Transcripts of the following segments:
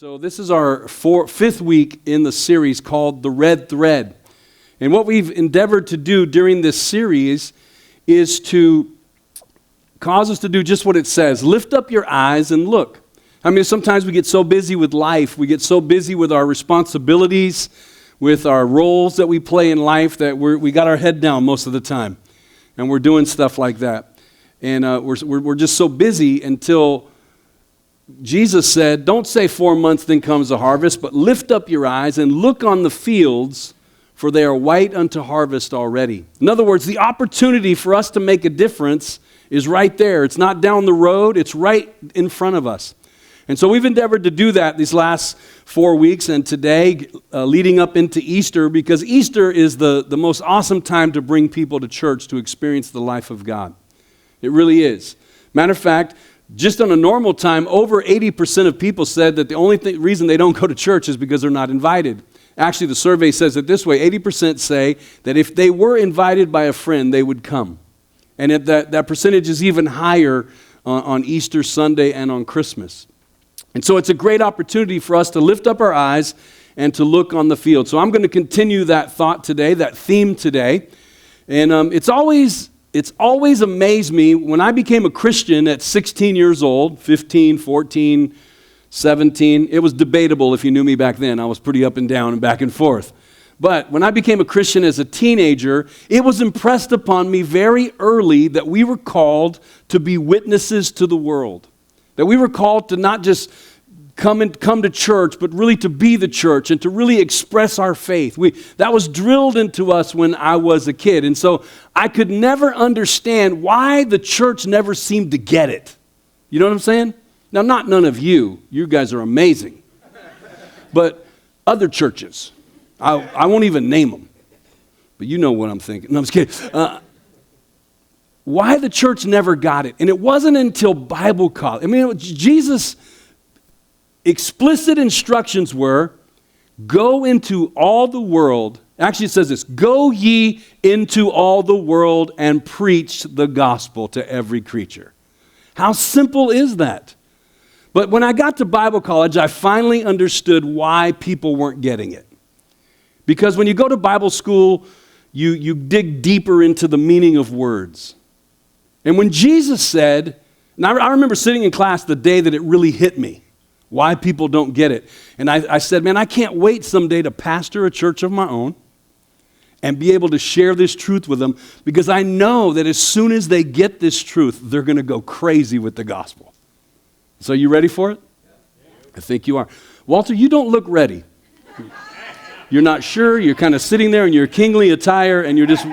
So this is our fifth week in the series called The Red Thread. And what we've endeavored to do during this series is to cause us to do just what it says. Lift up your eyes and look. I mean, sometimes we get so busy with life, we get so busy with our responsibilities, with our roles that we play in life that we got our head down most of the time. And we're doing stuff like that. And we're just so busy until Jesus said, don't say 4 months, then comes the harvest, but lift up your eyes and look on the fields, for they are white unto harvest already. In other words, the opportunity for us to make a difference is right there. It's not down the road, it's right in front of us. And so we've endeavored to do that these last 4 weeks and today, leading up into Easter, because Easter is the most awesome time to bring people to church to experience the life of God. It really is. Matter of fact, just on a normal time, over 80% of people said that the only reason they don't go to church is because they're not invited. Actually, the survey says it this way, 80% say that if they were invited by a friend, they would come. And that percentage is even higher on Easter Sunday and on Christmas. And so it's a great opportunity for us to lift up our eyes and to look on the field. So I'm going to continue that thought today, that theme today. And it's always amazed me when I became a Christian at 16 years old, 15, 14, 17. It was debatable if you knew me back then. I was pretty up and down and back and forth. But when I became a Christian as a teenager, it was impressed upon me very early that we were called to be witnesses to the world. That we were called to not just come to church, but really to be the church and to really express our faith. That was drilled into us when I was a kid. And so I could never understand why the church never seemed to get it. You know what I'm saying? Now, not none of you. You guys are amazing. But other churches. I won't even name them. But you know what I'm thinking. No, I'm just kidding. Why the church never got it. And it wasn't until Bible college. I mean, Jesus' explicit instructions were, go into all the world. Actually, it says this, go ye into all the world and preach the gospel to every creature. How simple is that? But when I got to Bible college, I finally understood why people weren't getting it. Because when you go to Bible school, you dig deeper into the meaning of words. And when Jesus said, and I remember sitting in class the day that it really hit me, why people don't get it. And I said, man, I can't wait someday to pastor a church of my own and be able to share this truth with them, because I know that as soon as they get this truth, they're going to go crazy with the gospel. So you ready for it? I think you are. Walter, you don't look ready. You're not sure. You're kind of sitting there in your kingly attire and you're just...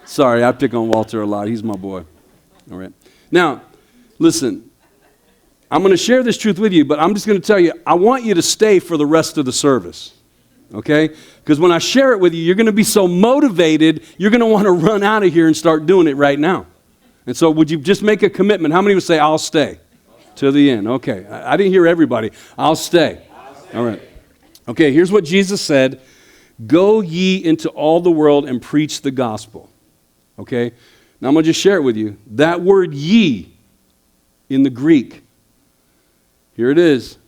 Sorry, I pick on Walter a lot. He's my boy. All right. Now, listen, I'm going to share this truth with you, but I'm just going to tell you, I want you to stay for the rest of the service, okay? Because when I share it with you, you're going to be so motivated, you're going to want to run out of here and start doing it right now. And so would you just make a commitment? How many would say, I'll stay to the end? Okay. I didn't hear everybody. I'll stay. All right. Okay, here's what Jesus said. Go ye into all the world and preach the gospel. Okay? Now I'm going to just share it with you. That word ye in the Greek, here it is.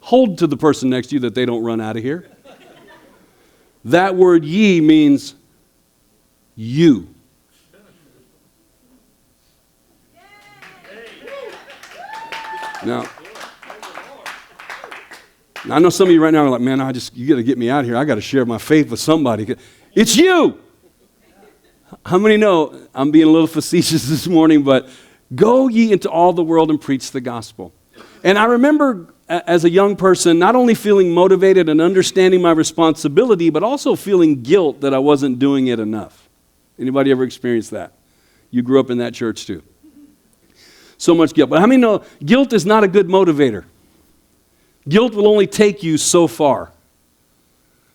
Hold to the person next to you that they don't run out of here. That word ye means you. Now, I know some of you right now are like, man, you got to get me out of here. I got to share my faith with somebody. It's you. How many know I'm being a little facetious this morning, but go ye into all the world and preach the gospel. And I remember as a young person, not only feeling motivated and understanding my responsibility, but also feeling guilt that I wasn't doing it enough. Anybody ever experienced that? You grew up in that church too. So much guilt. But how many know guilt is not a good motivator? Guilt will only take you so far.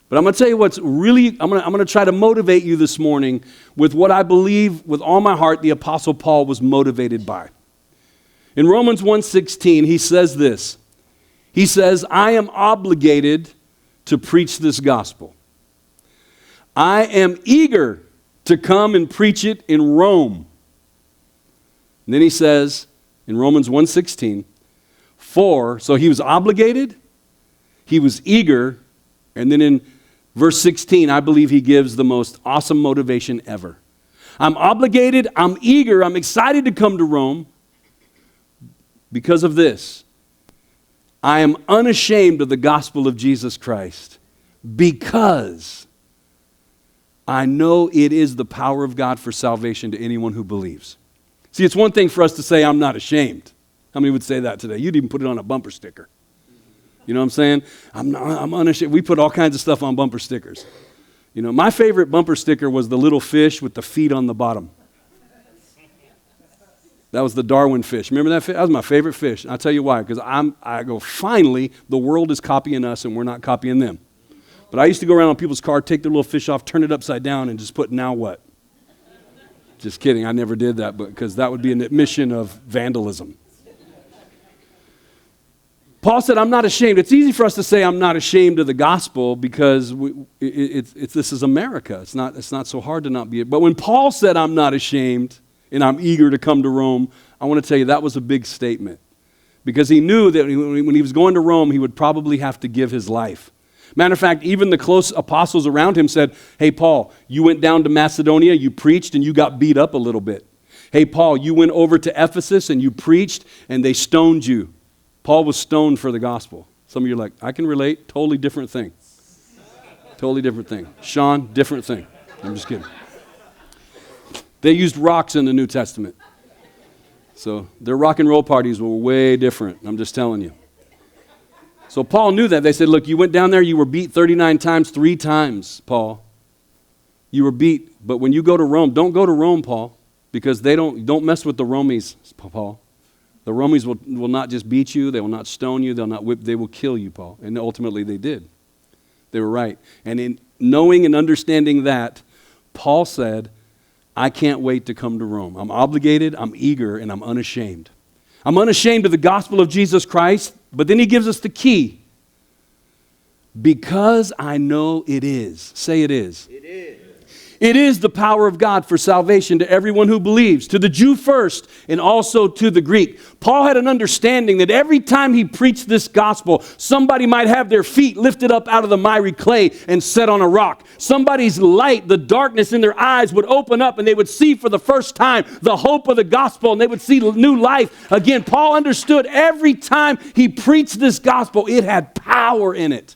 But I'm going to tell you what's really, I'm going to try to motivate you this morning with what I believe with all my heart the Apostle Paul was motivated by. In Romans 1:16, he says this. He says, I am obligated to preach this gospel. I am eager to come and preach it in Rome. And then he says in Romans 1:16, so he was obligated, He was eager. And then in verse 16, I believe he gives the most awesome motivation ever. I'm obligated, I'm eager, I'm excited to come to Rome because of this. I am unashamed of the gospel of Jesus Christ because I know it is the power of God for salvation to anyone who believes. See, it's one thing for us to say, I'm not ashamed. How many would say that today? You'd even put it on a bumper sticker. You know what I'm saying? I'm unashamed. We put all kinds of stuff on bumper stickers. You know, my favorite bumper sticker was the little fish with the feet on the bottom. That was the Darwin fish. Remember that fish? That was my favorite fish. I'll tell you why. Because I go, finally, the world is copying us and we're not copying them. But I used to go around on people's car, take their little fish off, turn it upside down, and just put now what? Just kidding. I never did that because that would be an admission of vandalism. Paul said, I'm not ashamed. It's easy for us to say I'm not ashamed of the gospel because this is America. It's not so hard to not be. But when Paul said I'm not ashamed and I'm eager to come to Rome, I want to tell you that was a big statement. Because he knew that when he was going to Rome, he would probably have to give his life. Matter of fact, even the close apostles around him said, hey, Paul, you went down to Macedonia, you preached, and you got beat up a little bit. Hey, Paul, you went over to Ephesus and you preached, and they stoned you. Paul was stoned for the gospel. Some of you are like, I can relate. Totally different thing. Totally different thing. Sean, different thing. I'm just kidding. They used rocks in the New Testament. So their rock and roll parties were way different. I'm just telling you. So Paul knew that. They said, look, you went down there, you were beat 39 times, 3 times, Paul. You were beat. But when you go to Rome, don't go to Rome, Paul, because they don't mess with the Romies, Paul. The Romies will not just beat you, they will not stone you, they'll not whip, they will kill you, Paul. And ultimately they did. They were right. And in knowing and understanding that, Paul said, I can't wait to come to Rome. I'm obligated, I'm eager, and I'm unashamed. I'm unashamed of the gospel of Jesus Christ, but then he gives us the key. Because I know it is. Say it is. It is. It is the power of God for salvation to everyone who believes, to the Jew first and also to the Greek. Paul had an understanding that every time he preached this gospel, somebody might have their feet lifted up out of the miry clay and set on a rock. Somebody's light, the darkness in their eyes would open up and they would see for the first time the hope of the gospel and they would see new life. Again, Paul understood every time he preached this gospel, it had power in it.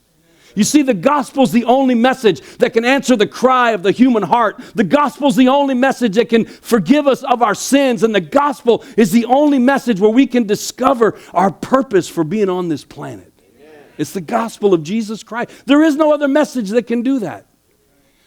You see, the gospel's the only message that can answer the cry of the human heart. The gospel's the only message that can forgive us of our sins. And the gospel is the only message where we can discover our purpose for being on this planet. Amen. It's the gospel of Jesus Christ. There is no other message that can do that.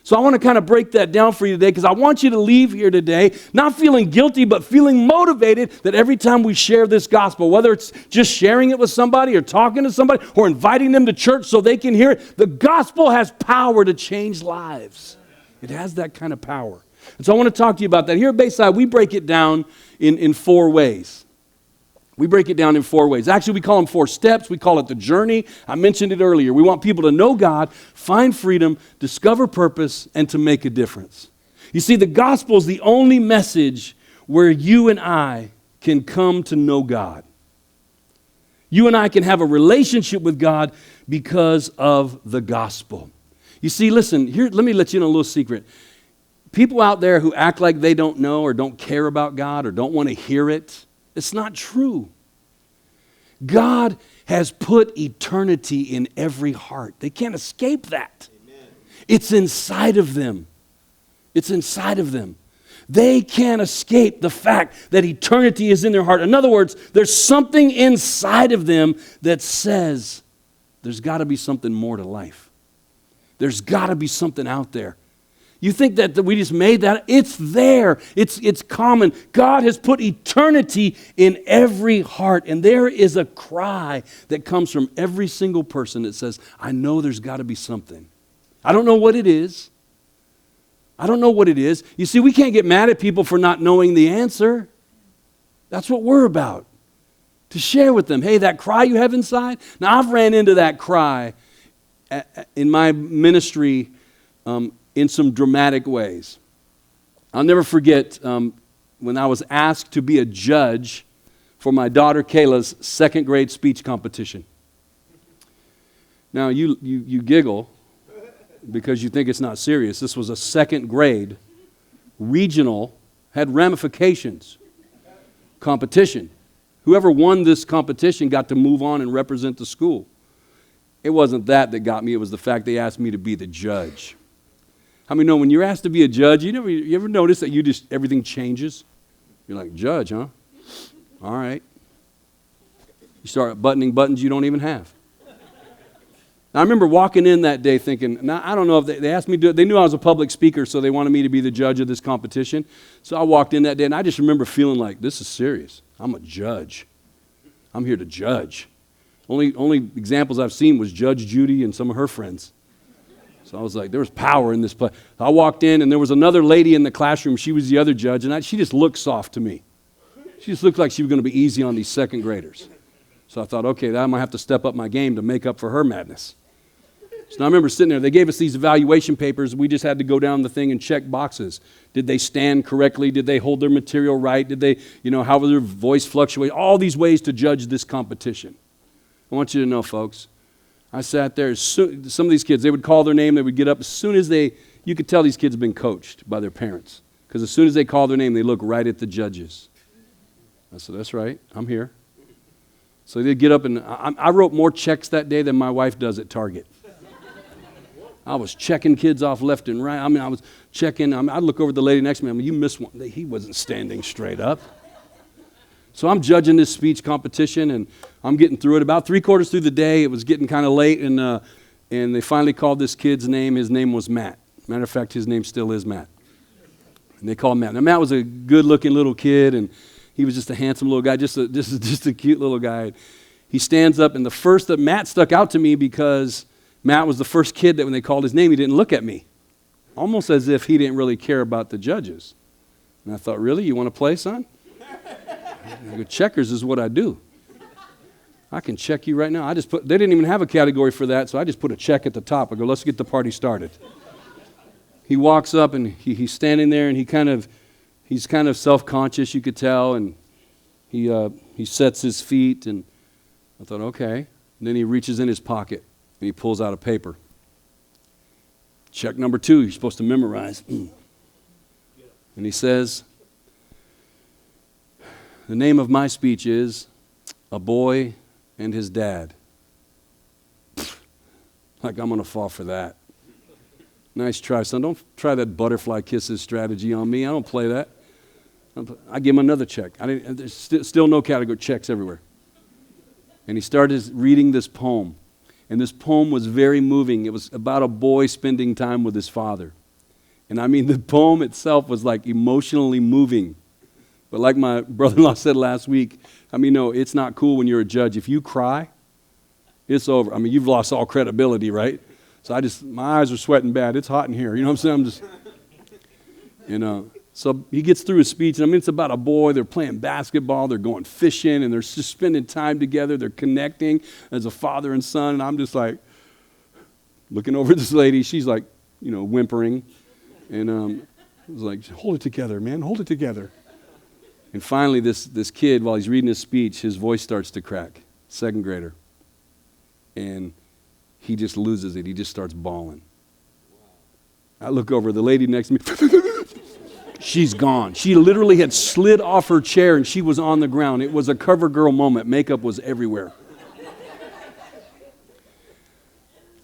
So I want to kind of break that down for you today because I want you to leave here today not feeling guilty but feeling motivated that every time we share this gospel, whether it's just sharing it with somebody or talking to somebody or inviting them to church so they can hear it, the gospel has power to change lives. It has that kind of power. And so I want to talk to you about that. Here at Bayside, we break it down in 4 ways. We break it down in 4 ways. Actually, we call them 4 steps. We call it the journey. I mentioned it earlier. We want people to know God, find freedom, discover purpose, and to make a difference. You see, the gospel is the only message where you and I can come to know God. You and I can have a relationship with God because of the gospel. You see, listen, here, let me let you in a little secret. People out there who act like they don't know or don't care about God or don't want to hear it, it's not true. God has put eternity in every heart. They can't escape that. Amen. It's inside of them. It's inside of them. They can't escape the fact that eternity is in their heart. In other words, there's something inside of them that says there's got to be something more to life. There's got to be something out there. You think that we just made that? It's there. It's common. God has put eternity in every heart. And there is a cry that comes from every single person that says, I know there's got to be something. I don't know what it is. I don't know what it is. You see, we can't get mad at people for not knowing the answer. That's what we're about. To share with them, hey, that cry you have inside. Now, I've ran into that cry in my ministry in some dramatic ways. I'll never forget when I was asked to be a judge for my daughter Kayla's 2nd grade speech competition. Now, you giggle because you think it's not serious. This was a second grade, regional, had ramifications, competition. Whoever won this competition got to move on and represent the school. It wasn't that got me. It was the fact they asked me to be the judge. How many know when you're asked to be a judge, you ever notice that everything changes? You're like, judge, huh? All right. You start buttoning buttons you don't even have. Now, I remember walking in that day thinking, now I don't know if they asked me to do it. They knew I was a public speaker, so they wanted me to be the judge of this competition. So I walked in that day, and I just remember feeling like, this is serious. I'm a judge. I'm here to judge. Only examples I've seen was Judge Judy and some of her friends. So I was like, there was power in this place. I walked in, and there was another lady in the classroom. She was the other judge, and she just looked soft to me. She just looked like she was going to be easy on these second graders. So I thought, okay, I might have to step up my game to make up for her madness. So I remember sitting there. They gave us these evaluation papers. We just had to go down the thing and check boxes. Did they stand correctly? Did they hold their material right? Did they, how would their voice fluctuate? All these ways to judge this competition. I want you to know, folks, I sat there. Some of these kids, they would call their name. They would get up. As soon as you could tell these kids had been coached by their parents. Because as soon as they call their name, they look right at the judges. I said, that's right. I'm here. So they'd get up, and I wrote more checks that day than my wife does at Target. I was checking kids off left and right. I was checking. I'd look over at the lady next to me. You missed one. He wasn't standing straight up. So I'm judging this speech competition, and I'm getting through it. About 3/4 through the day, it was getting kind of late, and they finally called this kid's name. His name was Matt. Matter of fact, his name still is Matt. And they called Matt. Now, Matt was a good-looking little kid, and he was just a handsome little guy, just a cute little guy. He stands up, and Matt stuck out to me because Matt was the first kid that when they called his name, he didn't look at me, almost as if he didn't really care about the judges. And I thought, really? You want to play, son? I go, checkers is what I do. I can check you right now. They didn't even have a category for that, so I just put a check at the top. I go, let's get the party started. He walks up, and he's standing there, and he's kind of self-conscious, you could tell, and he sets his feet, and I thought, okay. And then he reaches in his pocket, and he pulls out a paper. Check number 2, you're supposed to memorize. And he says, the name of my speech is A Boy and His Dad. Like I'm going to fall for that. Nice try, son. Don't try that butterfly kisses strategy on me. I don't play that. I give him another check. There's still no category. Checks everywhere. And he started reading this poem. And this poem was very moving. It was about a boy spending time with his father. And the poem itself was like emotionally moving. But like my brother-in-law said last week, no, it's not cool when you're a judge. If you cry, it's over. You've lost all credibility, right? So my eyes are sweating bad. It's hot in here. You know what I'm saying? So he gets through his speech, and it's about a boy. They're playing basketball. They're going fishing, and they're just spending time together. They're connecting as a father and son. And I'm just like looking over at this lady. She's like, whimpering. And I was like, hold it together, man. Hold it together. And finally, this kid, while he's reading his speech, his voice starts to crack. Second grader. And he just loses it. He just starts bawling. I look over. The lady next to me, she's gone. She literally had slid off her chair, and she was on the ground. It was a cover girl moment. Makeup was everywhere.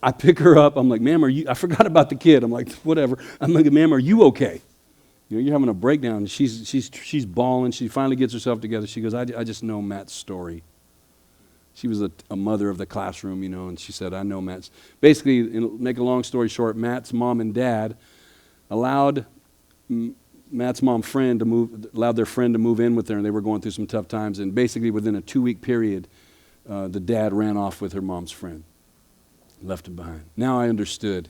I pick her up. I'm like, ma'am, I forgot about the kid. I'm like, whatever. I'm like, ma'am, are you okay? You're having a breakdown. She's bawling. She finally gets herself together. She goes, I just know Matt's story. She was a mother of the classroom, and she said, I know Matt's. Basically, make a long story short, Matt's mom and dad allowed Matt's allowed their friend to move in with her, and they were going through some tough times. And basically, within a 2-week period, the dad ran off with her mom's friend, left him behind. Now I understood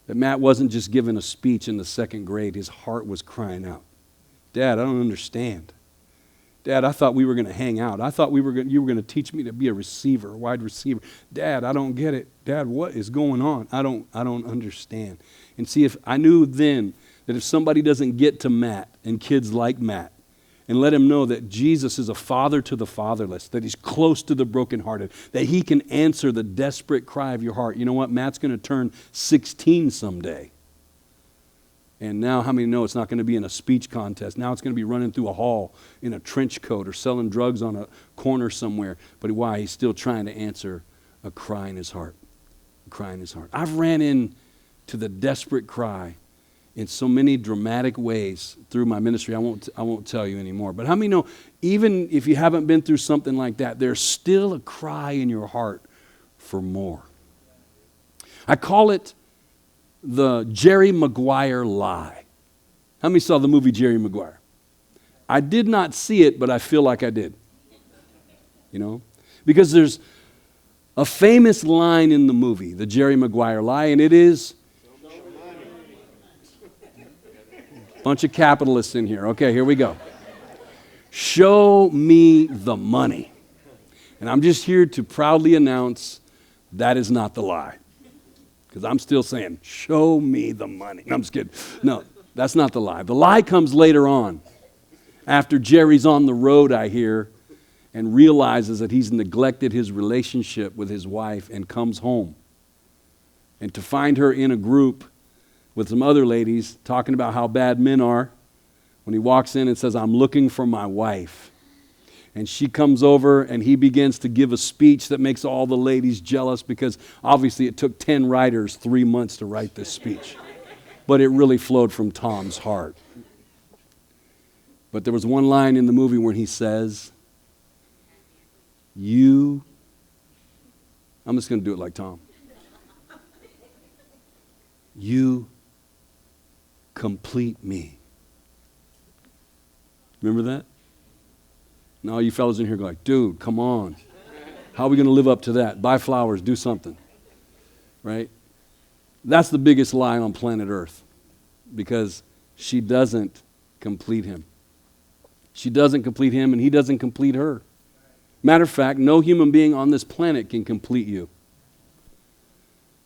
that Matt wasn't just giving a speech in the second grade. His heart was crying out. Dad, I don't understand. Dad, I thought we were going to hang out. I thought you were going to teach me to be a receiver, a wide receiver. Dad, I don't get it. Dad, what is going on? I don't understand. And see, if I knew then that if somebody doesn't get to Matt and kids like Matt, and let him know that Jesus is a father to the fatherless, that he's close to the brokenhearted, that he can answer the desperate cry of your heart. You know what? Matt's going to turn 16 someday. And now how many know it's not going to be in a speech contest? Now it's going to be running through a hall in a trench coat or selling drugs on a corner somewhere. But why? He's still trying to answer a cry in his heart. A cry in his heart. I've ran into the desperate cry in so many dramatic ways through my ministry. I won't tell you anymore. But how many know, even if you haven't been through something like that, there's still a cry in your heart for more. I call it the Jerry Maguire lie. How many saw the movie Jerry Maguire? I did not see it, but I feel like I did. You know? Because there's a famous line in the movie, the Jerry Maguire lie, and it is, bunch of capitalists in here. Okay, here we go. Show me the money. And I'm just here to proudly announce that is not the lie. Because I'm still saying, show me the money. No, I'm just kidding. No, that's not the lie. The lie comes later on. After Jerry's on the road, I hear, and realizes that he's neglected his relationship with his wife and comes home. And to find her in a group with some other ladies talking about how bad men are, when he walks in and says, I'm looking for my wife. And she comes over and he begins to give a speech that makes all the ladies jealous because obviously it took 10 writers 3 months to write this speech. But it really flowed from Tom's heart. But there was one line in the movie where he says, I'm just going to do it like Tom. You complete me. Remember that? Now you fellas in here go like, dude, come on. How are we going to live up to that? Buy flowers, do something. Right? That's the biggest lie on planet Earth because she doesn't complete him. She doesn't complete him and he doesn't complete her. Matter of fact, no human being on this planet can complete you.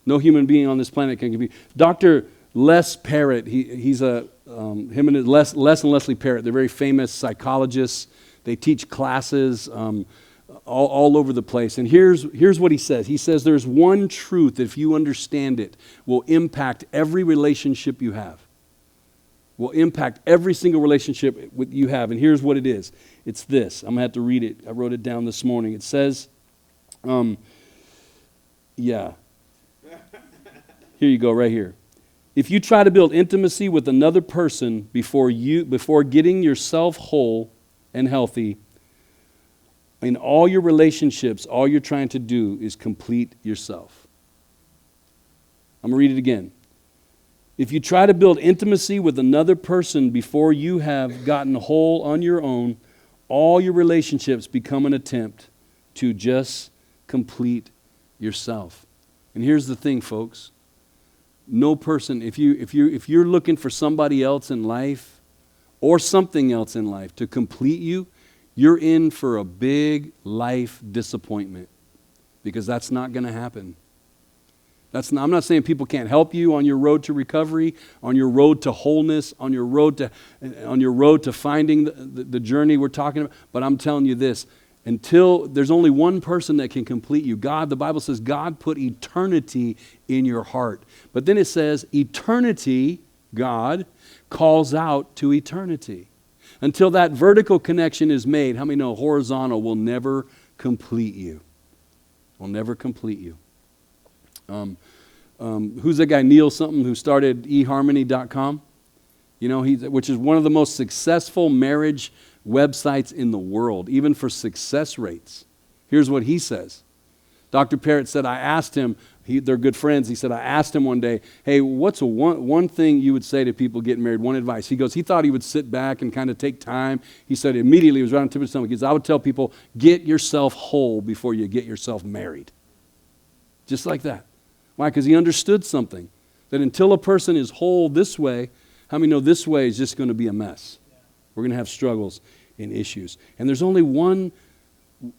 No human being on this planet can complete. Dr. Les Parrott, he's him and Les and Leslie Parrott, they're very famous psychologists. They teach classes all over the place. And here's what he says. He says there's one truth that if you understand it will impact every relationship you have. Will impact every single relationship you have. And here's what it is. It's this. I'm going to have to read it. I wrote it down this morning. It says, Here you go, right here. If you try to build intimacy with another person before getting yourself whole and healthy, in all your relationships, all you're trying to do is complete yourself. I'm going to read it again. If you try to build intimacy with another person before you have gotten whole on your own, all your relationships become an attempt to just complete yourself. And here's the thing, folks. No person, if you're looking for somebody else in life or something else in life to complete you, you're in for a big life disappointment because that's not going to happen. I'm not saying people can't help you on your road to recovery, on your road to wholeness, on your road to finding the journey we're talking about. But I'm telling you this, until there's only one person that can complete you. God, the Bible says God put eternity in your heart. But then it says eternity, God, calls out to eternity. Until that vertical connection is made, how many know horizontal will never complete you? Will never complete you. Who's that guy, Neil something, who started eharmony.com? You know, which is one of the most successful marriage websites in the world, even for success rates. Here's what he says. Dr. Parrott said, I asked him, they're good friends, he said, I asked him one day, hey, what's one thing you would say to people getting married, one advice? He goes, he thought he would sit back and kind of take time. He said immediately, it was right on the tip of his stomach, he said, I would tell people, get yourself whole before you get yourself married. Just like that. Why? Because he understood something, that until a person is whole this way, how many know this way is just going to be a mess? We're going to have struggles and issues. And there's only one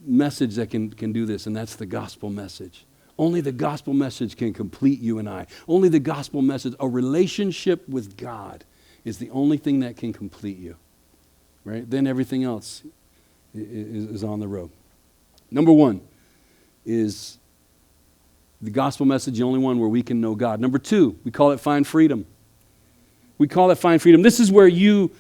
message that can do this, and that's the gospel message. Only the gospel message can complete you and I. Only the gospel message, a relationship with God, is the only thing that can complete you. right? Then everything else is on the road. Number one is the gospel message, the only one where we can know God. Number two, we call it find freedom. We call it find freedom. This is where you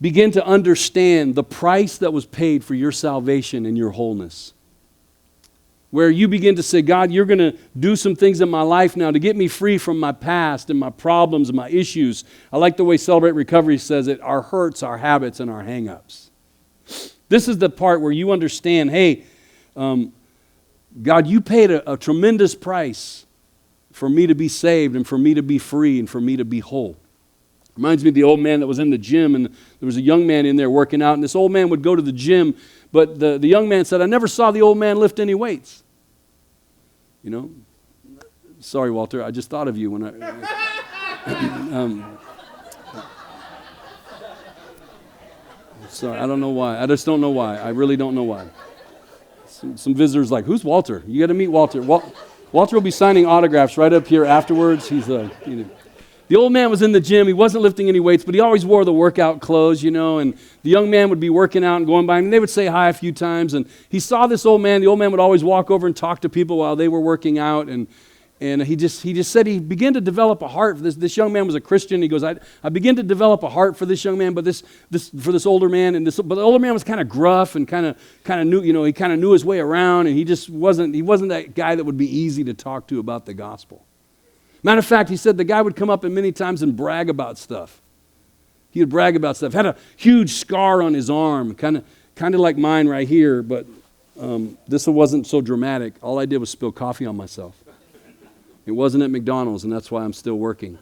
begin to understand the price that was paid for your salvation and your wholeness. Where you begin to say, God, you're going to do some things in my life now to get me free from my past and my problems and my issues. I like the way Celebrate Recovery says it, our hurts, our habits, and our hang-ups. This is the part where you understand, hey, God, you paid a tremendous price for me to be saved and for me to be free and for me to be whole. Reminds me of the old man that was in the gym, and there was a young man in there working out, and this old man would go to the gym, but the young man said, I never saw the old man lift any weights. You know? Sorry, Walter, I just thought of you when I... sorry, I don't know why. I just don't know why. I really don't know why. Some visitors like, who's Walter? You got to meet Walter. Walter will be signing autographs right up here afterwards. He's the old man was in the gym. He wasn't lifting any weights, but he always wore the workout clothes, you know, and the young man would be working out and going by him, and they would say hi a few times, and he saw this old man. The old man would always walk over and talk to people while they were working out, and he just said he began to develop a heart for this young man was a Christian. He goes, I began to develop a heart for this young man, but for this older man, but the older man was kind of gruff and kind of knew, you know, he kind of knew his way around, and he wasn't that guy that would be easy to talk to about the gospel. Matter of fact, he said the guy would come up and many times and brag about stuff. He would brag about stuff. Had a huge scar on his arm, kind of like mine right here, but this one wasn't so dramatic. All I did was spill coffee on myself. It wasn't at McDonald's, and that's why I'm still working.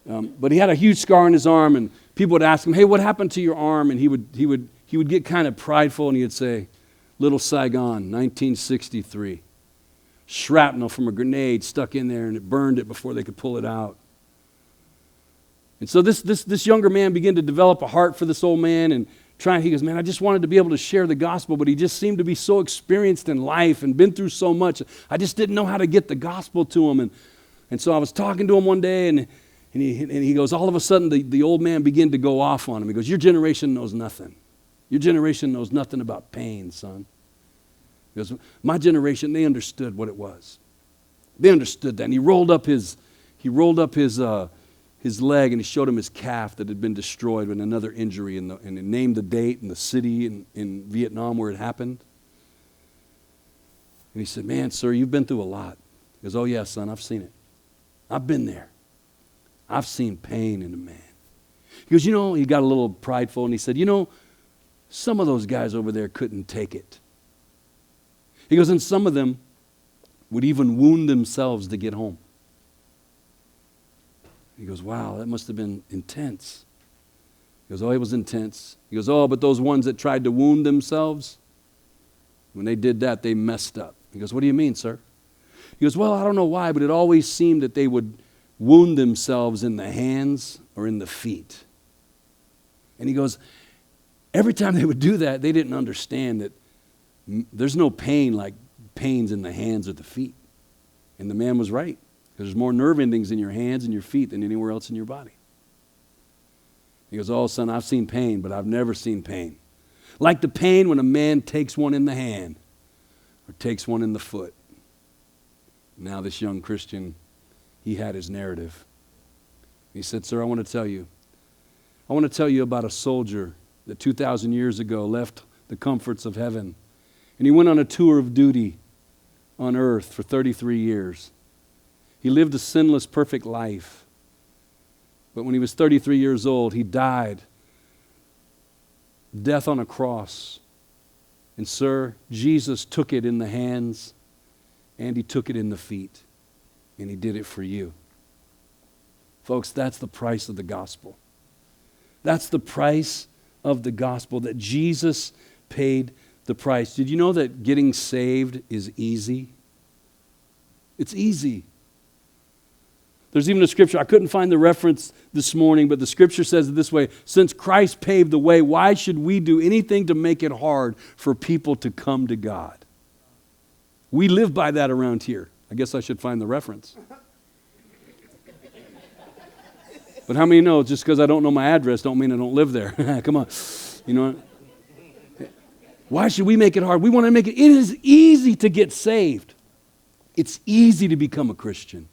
But he had a huge scar on his arm, and people would ask him, hey, what happened to your arm? And he would get kind of prideful, and he would say, Little Saigon, 1963. Shrapnel from a grenade stuck in there, and it burned it before they could pull it out. And so this younger man began to develop a heart for this old man, and he goes, man, I just wanted to be able to share the gospel, but he just seemed to be so experienced in life and been through so much. I just didn't know how to get the gospel to him. And so I was talking to him one day, and he goes, all of a sudden the old man began to go off on him. He goes, your generation knows nothing. Your generation knows nothing about pain, son. He goes, my generation, they understood what it was. They understood that. And he rolled up his leg, and he showed him his calf that had been destroyed with another injury, and he named the date and the city in Vietnam where it happened. And he said, man, sir, you've been through a lot. He goes, oh yeah, son, I've seen it. I've been there. I've seen pain in a man. He goes, you know, he got a little prideful, and he said, you know, some of those guys over there couldn't take it. He goes, and some of them would even wound themselves to get home. He goes, wow, that must have been intense. He goes, oh, it was intense. He goes, oh, but those ones that tried to wound themselves, when they did that, they messed up. He goes, what do you mean, sir? He goes, well, I don't know why, but it always seemed that they would wound themselves in the hands or in the feet. And he goes, every time they would do that, they didn't understand that there's no pain like pains in the hands or the feet. And the man was right. Because there's more nerve endings in your hands and your feet than anywhere else in your body. He goes, oh, son, I've seen pain, but I've never seen pain. Like the pain when a man takes one in the hand or takes one in the foot. Now this young Christian, he had his narrative. He said, sir, I want to tell you about a soldier that 2,000 years ago left the comforts of heaven. And he went on a tour of duty on earth for 33 years. He lived a sinless, perfect life. But when he was 33 years old, he died. Death on a cross. And sir, Jesus took it in the hands and he took it in the feet. And he did it for you. Folks, that's the price of the gospel. That's the price of the gospel, that Jesus paid the price. Did you know that getting saved is easy? It's easy. There's even a scripture, I couldn't find the reference this morning, but the scripture says it this way: since Christ paved the way, why should we do anything to make it hard for people to come to God? We live by that around here. I guess I should find the reference. But how many know just because I don't know my address don't mean I don't live there? Come on. You know what? Why should we make it hard? We want to make it. It is easy to get saved. It's easy to become a Christian.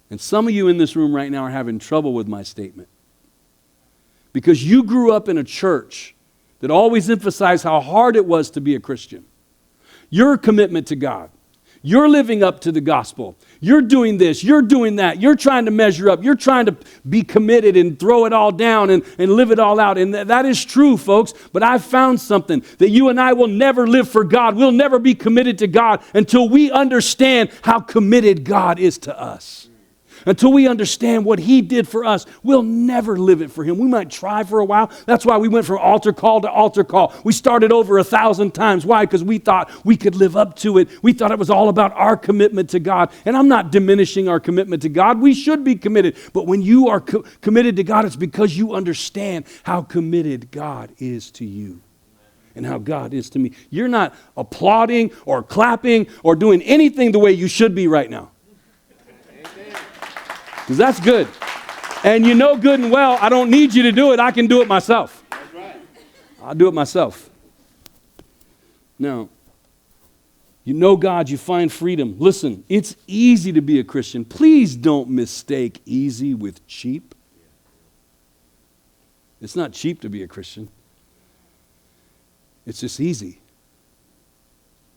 And some of you in this room right now are having trouble with my statement. Because you grew up in a church that always emphasized how hard it was to be a Christian. Your commitment to God. You're living up to the gospel. You're doing this. You're doing that. You're trying to measure up. You're trying to be committed and throw it all down and live it all out. And that is true, folks. But I've found something that you and I will never live for God. We'll never be committed to God until we understand how committed God is to us. Until we understand what He did for us, we'll never live it for Him. We might try for a while. That's why we went from altar call to altar call. We started over 1,000 times. Why? Because we thought we could live up to it. We thought it was all about our commitment to God. And I'm not diminishing our commitment to God. We should be committed. But when you are committed to God, it's because you understand how committed God is to you. And how God is to me. You're not applauding or clapping or doing anything the way you should be right now. Because that's good. And you know good and well, I don't need you to do it. I can do it myself. That's right. I'll do it myself. Now, you know God, you find freedom. Listen, it's easy to be a Christian. Please don't mistake easy with cheap. It's not cheap to be a Christian. It's just easy.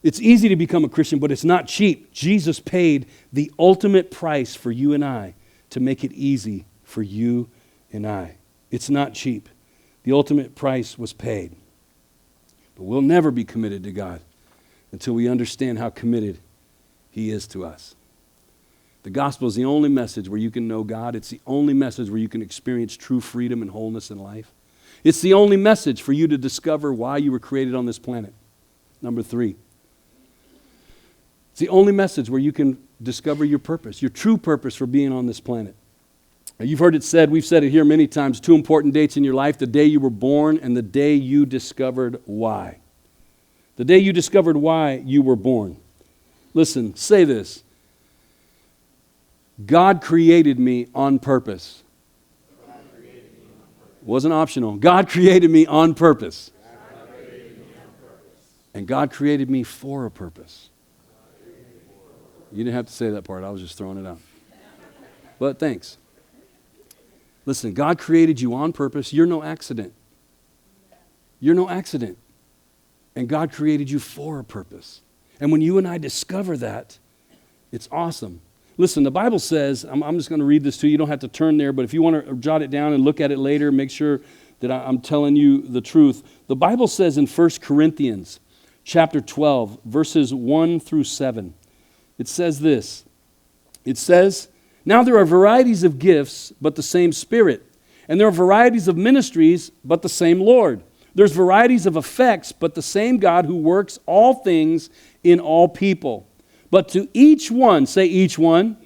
It's easy to become a Christian, but it's not cheap. Jesus paid the ultimate price for you and I to make it easy for you and I. It's not cheap. The ultimate price was paid. But we'll never be committed to God until we understand how committed He is to us. The gospel is the only message where you can know God. It's the only message where you can experience true freedom and wholeness in life. It's the only message for you to discover why you were created on this planet. Number 3. It's the only message where you can discover your purpose, your true purpose for being on this planet. Now, you've heard it said, we've said it here many times, 2 important dates in your life, the day you were born and the day you discovered why. The day you discovered why you were born. Listen, say this. God created me on purpose. It wasn't optional. God created me on purpose. And God created me for a purpose. You didn't have to say that part. I was just throwing it out. But thanks. Listen, God created you on purpose. You're no accident. You're no accident. And God created you for a purpose. And when you and I discover that, it's awesome. Listen, the Bible says, I'm just going to read this to you. You don't have to turn there, but if you want to jot it down and look at it later, make sure that I'm telling you the truth. The Bible says in 1 Corinthians chapter 12, verses 1 through 7, it says this. It says, now there are varieties of gifts, but the same Spirit. And there are varieties of ministries, but the same Lord. There's varieties of effects, but the same God who works all things in all people. But to each one, say each one,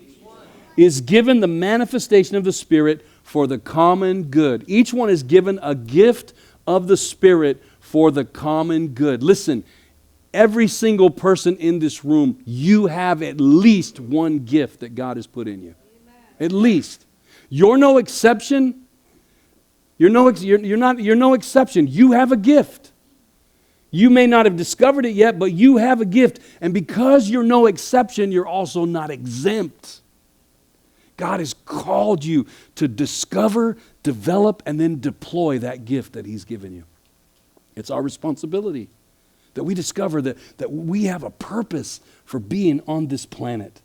is given the manifestation of the Spirit for the common good. Each one is given a gift of the Spirit for the common good. Listen, every single person in this room, you have at least one gift that God has put in you. Amen. At least. You're no exception. You're no exception. You have a gift. You may not have discovered it yet, but you have a gift. And because you're no exception, you're also not exempt. God has called you to discover, develop, and then deploy that gift that He's given you. It's our responsibility that we discover that we have a purpose for being on this planet.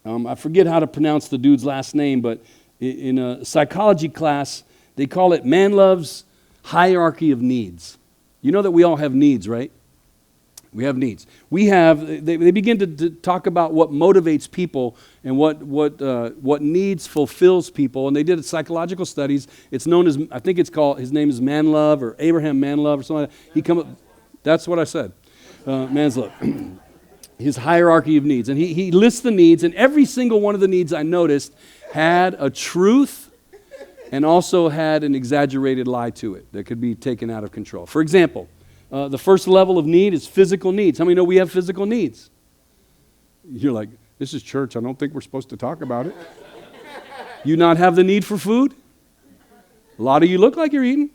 I forget how to pronounce the dude's last name, but in a psychology class, they call it Maslow's hierarchy of needs. You know that we all have needs, right? We have needs. They begin to talk about what motivates people and what needs fulfills people. And they did psychological studies. It's known as, I think it's called, his name is Maslow or Abraham Maslow or something like that. That's what I said. Maslow. His hierarchy of needs. And he lists the needs, and every single one of the needs I noticed had a truth and also had an exaggerated lie to it that could be taken out of control. For example, the first level of need is physical needs. How many know we have physical needs? You're like, this is church. I don't think we're supposed to talk about it. You not have the need for food? A lot of you look like you're eating.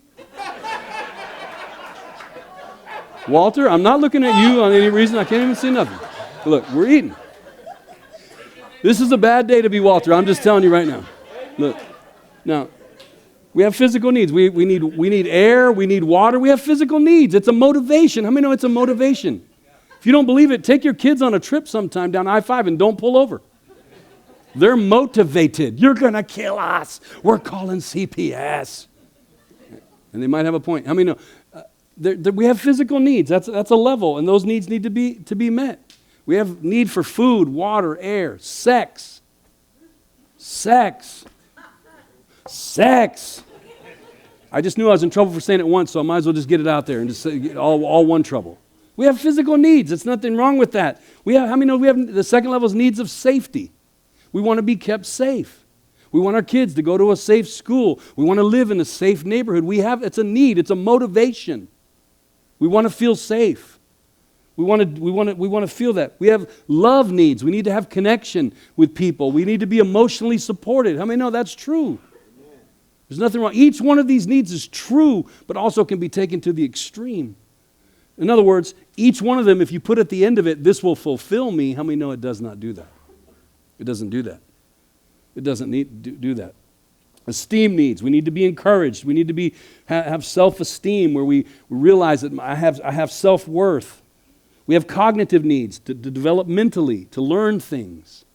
Walter, I'm not looking at you on any reason. I can't even see nothing. Look, we're eating. This is a bad day to be Walter. I'm just telling you right now. Look, now, we have physical needs. We need air. We need water. We have physical needs. It's a motivation. How many know it's a motivation? If you don't believe it, take your kids on a trip sometime down I-5 and don't pull over. They're motivated. You're going to kill us. We're calling CPS. And they might have a point. How many know? We have physical needs. That's a level, and those needs need to be met. We have need for food, water, air, sex. Sex. I just knew I was in trouble for saying it once, so I might as well just get it out there and just say all one trouble. We have physical needs. There's nothing wrong with that. How many know we have the second level is needs of safety? We want to be kept safe. We want our kids to go to a safe school. We want to live in a safe neighborhood. It's a need. It's a motivation. We want to feel safe. We want to feel that. We have love needs. We need to have connection with people. We need to be emotionally supported. How many know that's true? There's nothing wrong. Each one of these needs is true, but also can be taken to the extreme. In other words, each one of them, if you put at the end of it, this will fulfill me, how many know it does not do that? It doesn't do that. It doesn't do that. Esteem needs. We need to be encouraged. We need to have self-esteem where we realize that I have self-worth. We have cognitive needs to develop mentally, to learn things.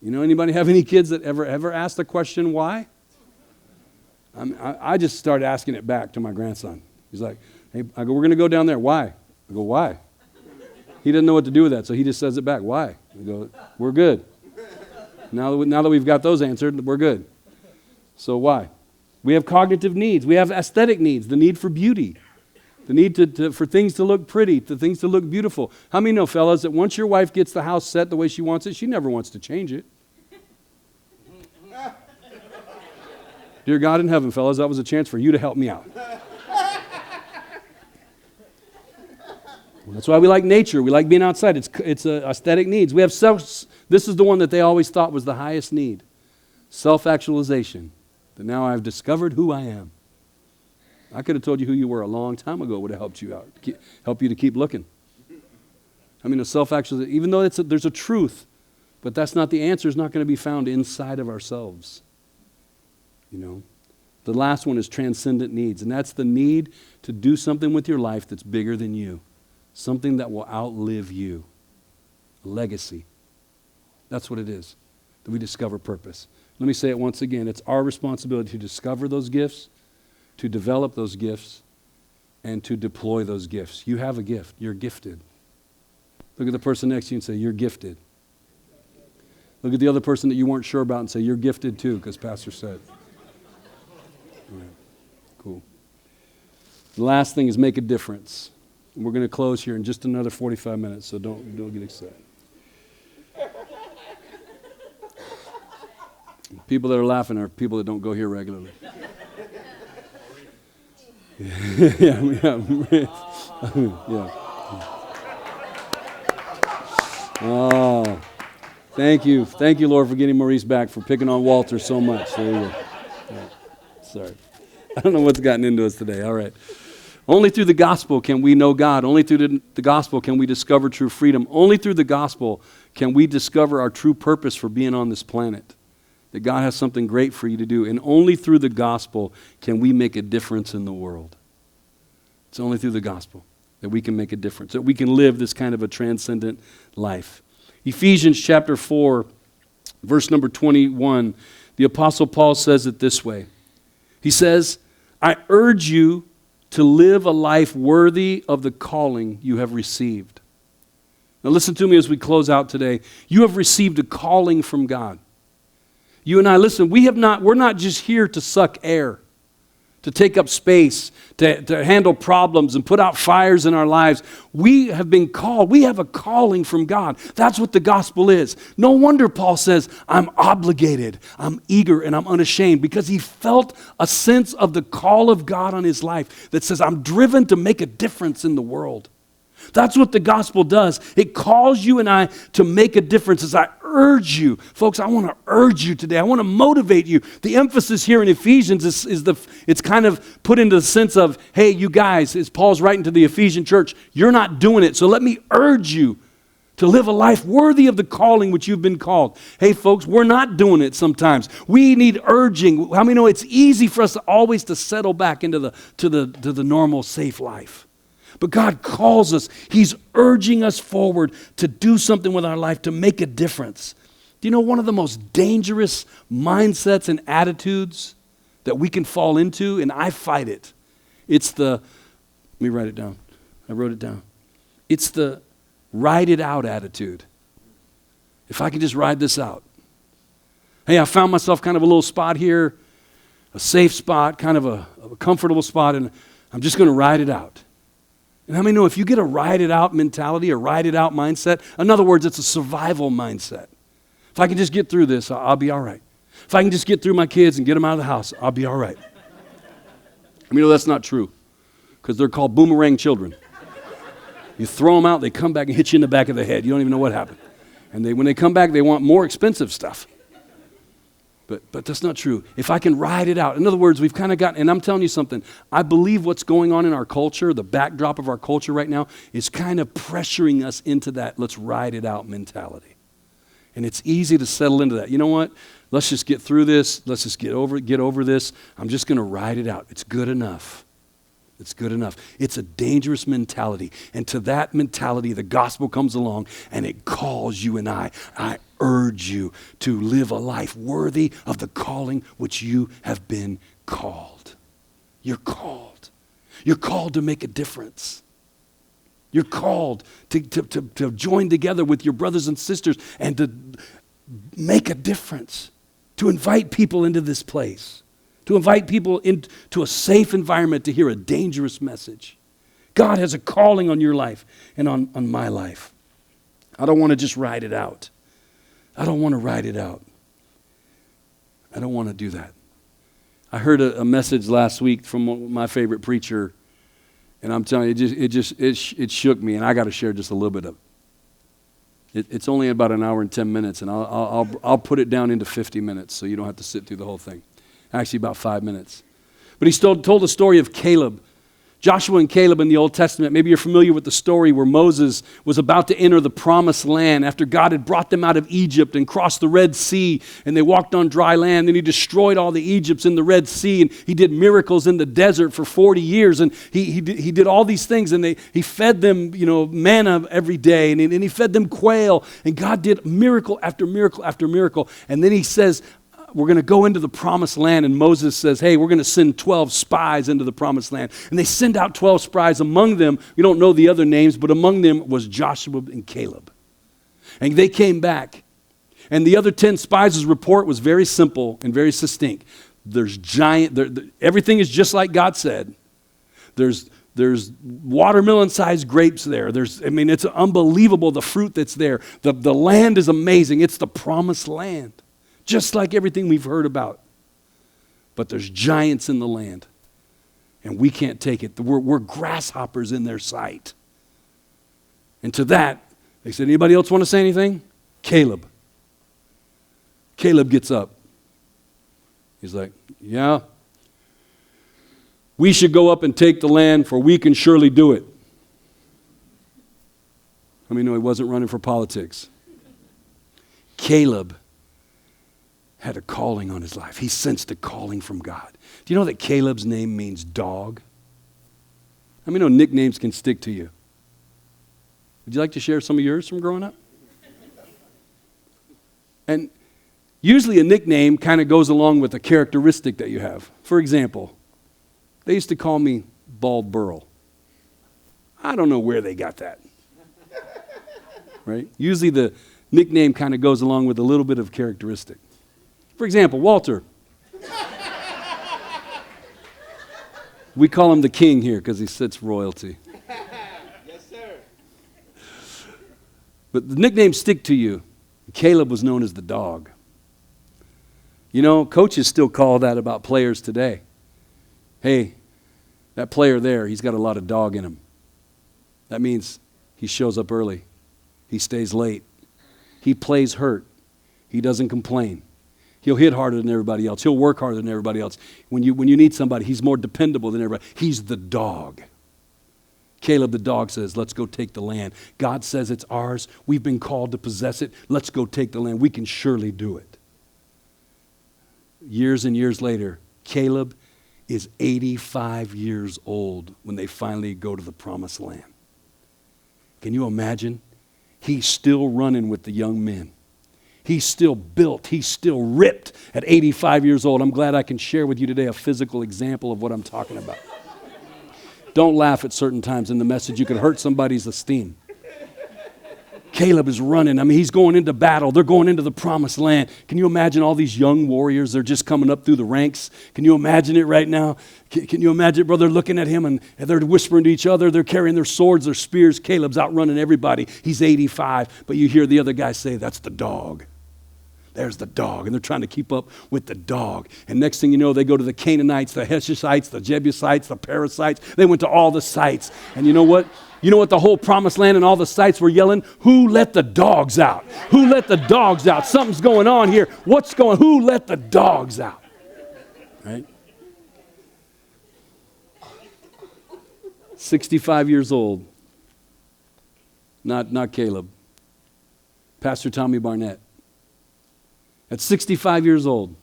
You know, anybody have any kids that ever asked the question, why? I just started asking it back to my grandson. He's like, hey, I go, we're going to go down there. Why? I go, why? He doesn't know what to do with that, so he just says it back. Why? I go, we're good. Now that we've got those answered, we're good. So why? We have cognitive needs. We have aesthetic needs, the need for beauty, the need for things to look pretty, for things to look beautiful. How many know, fellas, that once your wife gets the house set the way she wants it, she never wants to change it? Dear God in heaven, fellas, that was a chance for you to help me out. That's why we like nature. We like being outside. It's aesthetic needs. We have this is the one that they always thought was the highest need. Self-actualization. That now I've discovered who I am. I could have told you who you were a long time ago. It would have helped you out. Help you to keep looking. I mean, a self-actualization, even though there's a truth, but that's not the answer. Is not going to be found inside of ourselves. You know, the last one is transcendent needs, and that's the need to do something with your life that's bigger than you, something that will outlive you, a legacy. That's what it is, that we discover purpose. Let me say it once again. It's our responsibility to discover those gifts, to develop those gifts, and to deploy those gifts. You have a gift. You're gifted. Look at the person next to you and say, you're gifted. Look at the other person that you weren't sure about and say, you're gifted too, because Pastor said. All right. Cool. The last thing is make a difference. And we're going to close here in just another 45 minutes, so don't get excited. People that are laughing are people that don't go here regularly. yeah. Oh, thank you, Lord, for getting Maurice back, for picking on Walter so much. There you go. Yeah. Sorry, I don't know what's gotten into us today. All right. Only through the gospel can we know God. Only through the gospel can we discover true freedom. Only through the gospel can we discover our true purpose for being on this planet. That God has something great for you to do. And only through the gospel can we make a difference in the world. It's only through the gospel that we can make a difference, that we can live this kind of a transcendent life. Ephesians chapter 4, verse number 21, the Apostle Paul says it this way. He says, I urge you to live a life worthy of the calling you have received. Now listen to me as we close out today. You have received a calling from God. You and I, listen, we're not just here to suck air, to take up space, to handle problems and put out fires in our lives. We have been called. We have a calling from God. That's what the gospel is. No wonder Paul says, I'm obligated, I'm eager, and I'm unashamed, because he felt a sense of the call of God on his life that says, I'm driven to make a difference in the world. That's what the gospel does. It calls you and I to make a difference. As I urge you, folks, I want to urge you today. I want to motivate you. The emphasis here in Ephesians it's kind of put into the sense of, hey, you guys, as Paul's writing to the Ephesian church, you're not doing it. So let me urge you to live a life worthy of the calling which you've been called. Hey, folks, we're not doing it sometimes. We need urging. How many know it's easy for us always to settle back into the normal, safe life? But God calls us. He's urging us forward to do something with our life, to make a difference. Do you know one of the most dangerous mindsets and attitudes that we can fall into, and I fight it? Let me write it down. I wrote it down. It's the ride it out attitude. If I can just ride this out. Hey, I found myself kind of a little spot here, a safe spot, kind of a comfortable spot, and I'm just going to ride it out. And how many know if you get a ride it out mentality, a ride it out mindset, in other words, it's a survival mindset. If I can just get through this, I'll be all right. If I can just get through my kids and get them out of the house, I'll be all right. I mean, no, that's not true, because they're called boomerang children. You throw them out, they come back and hit you in the back of the head. You don't even know what happened. And when they come back, they want more expensive stuff. But that's not true. If I can ride it out. In other words, we've kind of gotten, and I'm telling you something, I believe what's going on in our culture, the backdrop of our culture right now, is kind of pressuring us into that let's ride it out mentality. And it's easy to settle into that. You know what? Let's just get through this. Let's just get over this. I'm just going to ride it out. It's good enough. It's good enough. It's a dangerous mentality. And to that mentality, the gospel comes along and it calls you and I urge you to live a life worthy of the calling which you have been called. You're called. You're called to make a difference. You're called to join together with your brothers and sisters and to make a difference, to invite people into this place, to invite people into a safe environment to hear a dangerous message. God has a calling on your life and on my life. I don't want to just ride it out. I don't want to ride it out. I don't want to do that. I heard a message last week from my favorite preacher, and I'm telling you, it shook me, and I got to share just a little bit of it. It's only about an hour and 10 minutes, and I'll put it down into 50 minutes, so you don't have to sit through the whole thing. Actually, about 5 minutes. But he told the story of Caleb. Joshua and Caleb in the Old Testament. Maybe you're familiar with the story where Moses was about to enter the promised land after God had brought them out of Egypt and crossed the Red Sea, and they walked on dry land. Then he destroyed all the Egypts in the Red Sea, and he did miracles in the desert for 40 years, and he did all these things, and he fed them, manna every day, and he fed them quail, and God did miracle after miracle after miracle. And then he says, we're going to go into the promised land, and Moses says, hey, we're going to send 12 spies into the promised land. And they send out 12 spies. Among them, we don't know the other names, but among them was Joshua and Caleb. And they came back. And the other 10 spies' report was very simple and very succinct. Everything is just like God said. There's watermelon-sized grapes there. It's unbelievable, the fruit that's there. The land is amazing. It's the promised land. Just like everything we've heard about. But there's giants in the land. And we can't take it. We're grasshoppers in their sight. And to that, they said, anybody else want to say anything? Caleb. Caleb gets up. He's like, yeah. We should go up and take the land, for we can surely do it. I mean, no, he wasn't running for politics. Caleb had a calling on his life. He sensed a calling from God. Do you know that Caleb's name means dog? I mean, no nicknames can stick to you. Would you like to share some of yours from growing up? And usually a nickname kind of goes along with a characteristic that you have. For example, they used to call me Bald Burl. I don't know where they got that. Right? Usually the nickname kind of goes along with a little bit of characteristic. For example, Walter. We call him the king here because he sits royalty. Yes, sir. But the nicknames stick to you. Caleb was known as the dog. Coaches still call that about players today. Hey, that player there, he's got a lot of dog in him. That means He shows up early. He stays late. He plays hurt. He doesn't complain. He'll hit harder than everybody else. He'll work harder than everybody else. When you need somebody, he's more dependable than everybody. He's the dog. Caleb the dog says, let's go take the land. God says it's ours. We've been called to possess it. Let's go take the land. We can surely do it. Years and years later, Caleb is 85 years old when they finally go to the promised land. Can you imagine? He's still running with the young men. He's still built. He's still ripped at 85 years old. I'm glad I can share with you today a physical example of what I'm talking about. Don't laugh at certain times in the message. You could hurt somebody's esteem. Caleb is running. I mean, he's going into battle. They're going into the promised land. Can you imagine all these young warriors? They're just coming up through the ranks. Can you imagine it right now? Can you imagine, brother, looking at him and they're whispering to each other. They're carrying their swords, their spears. Caleb's outrunning everybody. He's 85. But you hear the other guy say, that's the dog. There's the dog. And they're trying to keep up with the dog. And next thing you know, they go to the Canaanites, the Heshites, the Jebusites, the Perizzites. They went to all the sites. And you know what? You know what the whole promised land and all the sites were yelling? Who let the dogs out? Who let the dogs out? Something's going on here. What's going on? Who let the dogs out? Right? 65 years old. Not Caleb. Pastor Tommy Barnett. At 65 years old,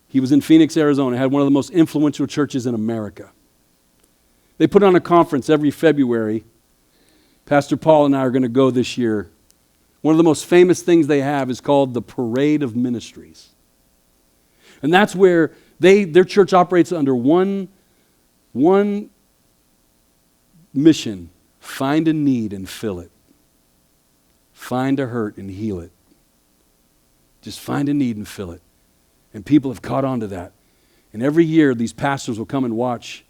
he was in Phoenix, Arizona, had one of the most influential churches in America. They put on a conference every February. Pastor Paul and I are going to go this year. One of the most famous things they have is called the Parade of Ministries. And that's where their church operates under one mission: find a need and fill it. Find a hurt and heal it. Just find a need and fill it. And people have caught on to that. And every year these pastors will come and watch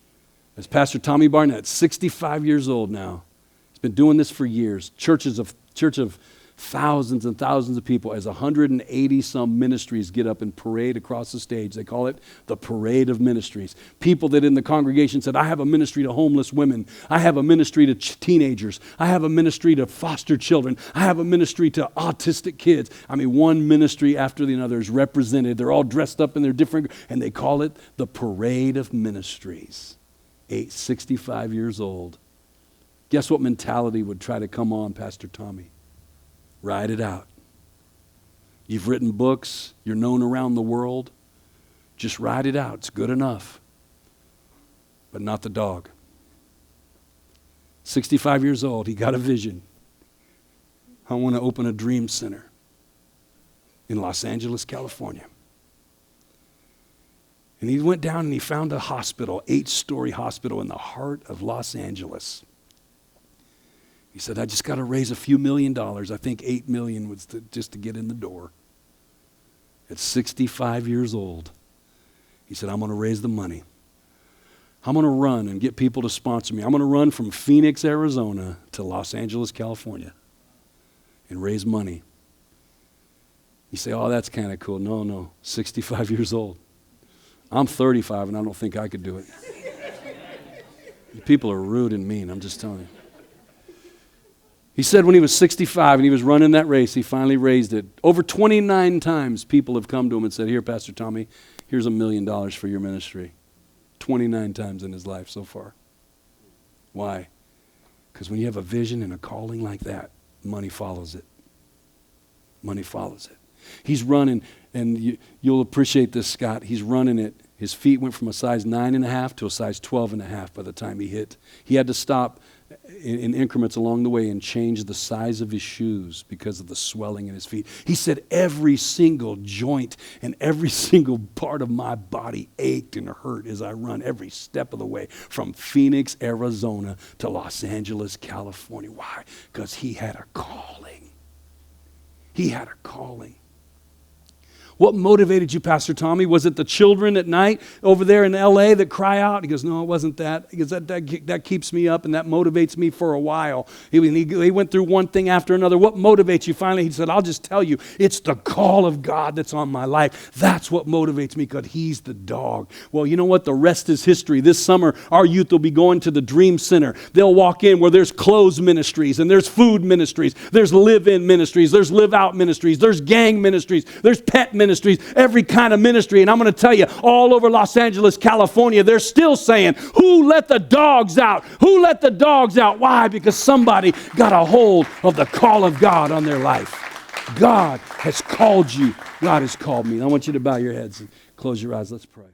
as Pastor Tommy Barnett, 65 years old now. He's been doing this for years. Church of thousands and thousands of people, as 180 some ministries get up and parade across the stage. They call it the Parade of Ministries. People that in the congregation said, I have a ministry to homeless women. I have a ministry to teenagers. I have a ministry to foster children. I have a ministry to autistic kids. I mean, one ministry after the other is represented. They're all dressed up in their different, and they call it the Parade of Ministries. 65 years old. Guess what mentality would try to come on Pastor Tommy? Ride it out. You've written books. You're known around the world. Just ride it out. It's good enough. But not the dog. 65 years old. He got a vision. I want to open a dream center in Los Angeles, California. And he went down and he found a hospital, 8-story hospital in the heart of Los Angeles. He said, I just got to raise a few $1 million. I think $8 million was just to get in the door. At 65 years old, he said, I'm going to raise the money. I'm going to run and get people to sponsor me. I'm going to run from Phoenix, Arizona to Los Angeles, California and raise money. You say, oh, that's kind of cool. No, 65 years old. I'm 35 and I don't think I could do it. People are rude and mean, I'm just telling you. He said when he was 65 and he was running that race, he finally raised it. Over 29 times people have come to him and said, here, Pastor Tommy, here's $1 million for your ministry. 29 times in his life so far. Why? Because when you have a vision and a calling like that, money follows it. Money follows it. He's running, and you'll appreciate this, Scott. He's running it. His feet went from a size 9.5 to a size 12.5 by the time he hit. He had to stop in increments along the way and change the size of his shoes because of the swelling in his feet. He said every single joint and every single part of my body ached and hurt as I run every step of the way from Phoenix, Arizona to Los Angeles, California. Why? Because he had a calling. He had a calling. What motivated you, Pastor Tommy? Was it the children at night over there in L.A. that cry out? He goes, no, it wasn't that. He goes, that keeps me up and that motivates me for a while. He went through one thing after another. What motivates you? Finally, he said, I'll just tell you, it's the call of God that's on my life. That's what motivates me, because he's the dog. Well, you know what? The rest is history. This summer, our youth will be going to the Dream Center. They'll walk in where there's clothes ministries and there's food ministries. There's live-in ministries. There's live-out ministries. There's gang ministries. There's pet ministries, every kind of ministry. And I'm going to tell you, all over Los Angeles, California, they're still saying, who let the dogs out? Who let the dogs out? Why? Because somebody got a hold of the call of God on their life. God has called you. God has called me. I want you to bow your heads and close your eyes. Let's pray.